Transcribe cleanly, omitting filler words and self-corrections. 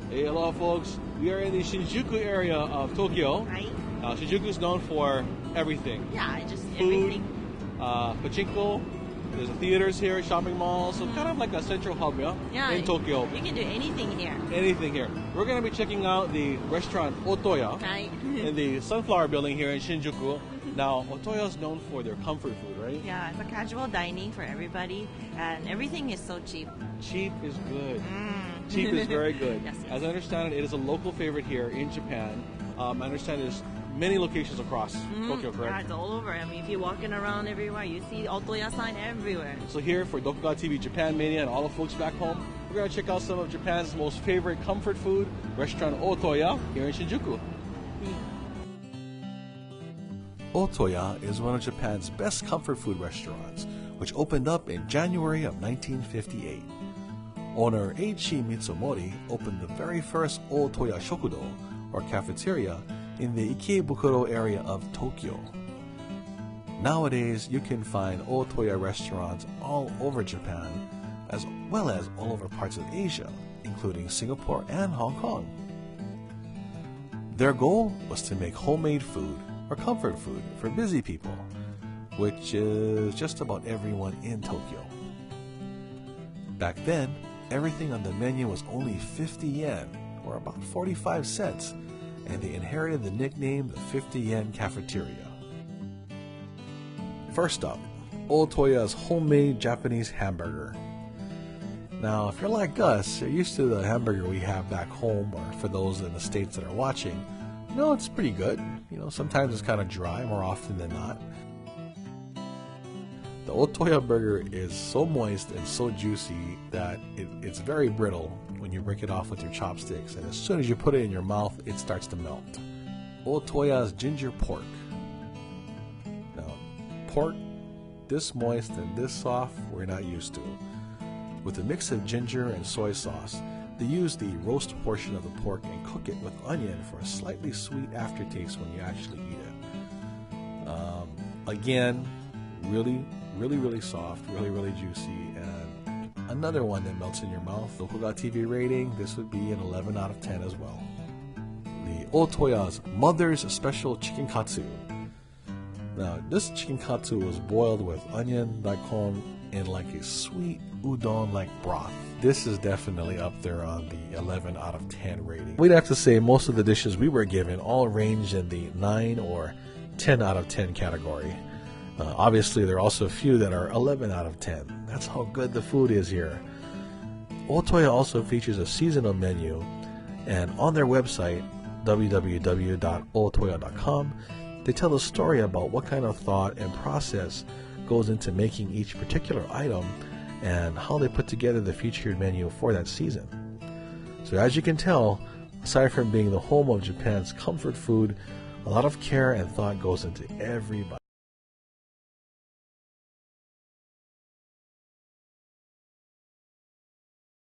Hey, hello folks. We are in the Shinjuku area of Tokyo. Right? Shinjuku is known for everything. Yeah, just Food, everything. pachinko, there's theaters here, shopping malls, so kind of like a central hub, Yeah, in Tokyo. You can do anything here. Anything here. We're going to be checking out the restaurant Otoya Right? in the Sunflower Building here in Shinjuku. Now, Otoya is known for their comfort food, right? Yeah, it's a casual dining for everybody, and everything is so cheap. Cheap is good. Mm. Cheap is very good. Yes, yes. As I understand it, it is a local favorite here in Japan. I understand there's many locations across Tokyo, Yeah, correct? it's all over. I mean, if you're walking around everywhere, you see Otoya sign everywhere. So here for DokoGa TV Japan Mania and all the folks back home, we're going to check out some of Japan's most favorite comfort food, restaurant Otoya here in Shinjuku. Otoya is one of Japan's best comfort food restaurants, which opened up in January of 1958. Owner Eiichi Mitsumori opened the very first Otoya Shokudo, or cafeteria, in the Ikebukuro area of Tokyo. Nowadays, you can find Otoya restaurants all over Japan, as well as all over parts of Asia, including Singapore and Hong Kong. Their goal was to make homemade food, or comfort food, for busy people, which is just about everyone in Tokyo. Back then, everything on the menu was only 50 yen, or about 45 cents, and they inherited the nickname the 50 yen cafeteria. First up, Otoya's homemade Japanese hamburger. Now, if you're like us, you're used to the hamburger we have back home, or for those in the States that are watching, it's pretty good. Sometimes it's kind of dry, more often than not. The Otoya burger is so moist and so juicy that it's very brittle when you break it off with your chopsticks, and as soon as you put it in your mouth, it starts to melt. Otoya's ginger pork. Now, pork this moist and this soft, we're not used to. With a mix of ginger and soy sauce, they use the roast portion of the pork and cook it with onion for a slightly sweet aftertaste when you actually eat it. Again, really soft, really juicy, and another one that melts in your mouth. DokoGa TV rating, this would be an 11 out of 10 as well. The Otoya's Mother's Special Chicken Katsu. Now, this chicken katsu was boiled with onion, daikon, and like a sweet udon-like broth. This is definitely up there on the 11 out of 10 rating. We'd have to say most of the dishes we were given all range in the 9 or 10 out of 10 category. Obviously, there are also a few that are 11 out of 10. That's how good the food is here. Otoya also features a seasonal menu, and on their website, www.otoya.com, they tell a story about what kind of thought and process goes into making each particular item and how they put together the featured menu for that season. So as you can tell, aside from being the home of Japan's comfort food, a lot of care and thought goes into every bite.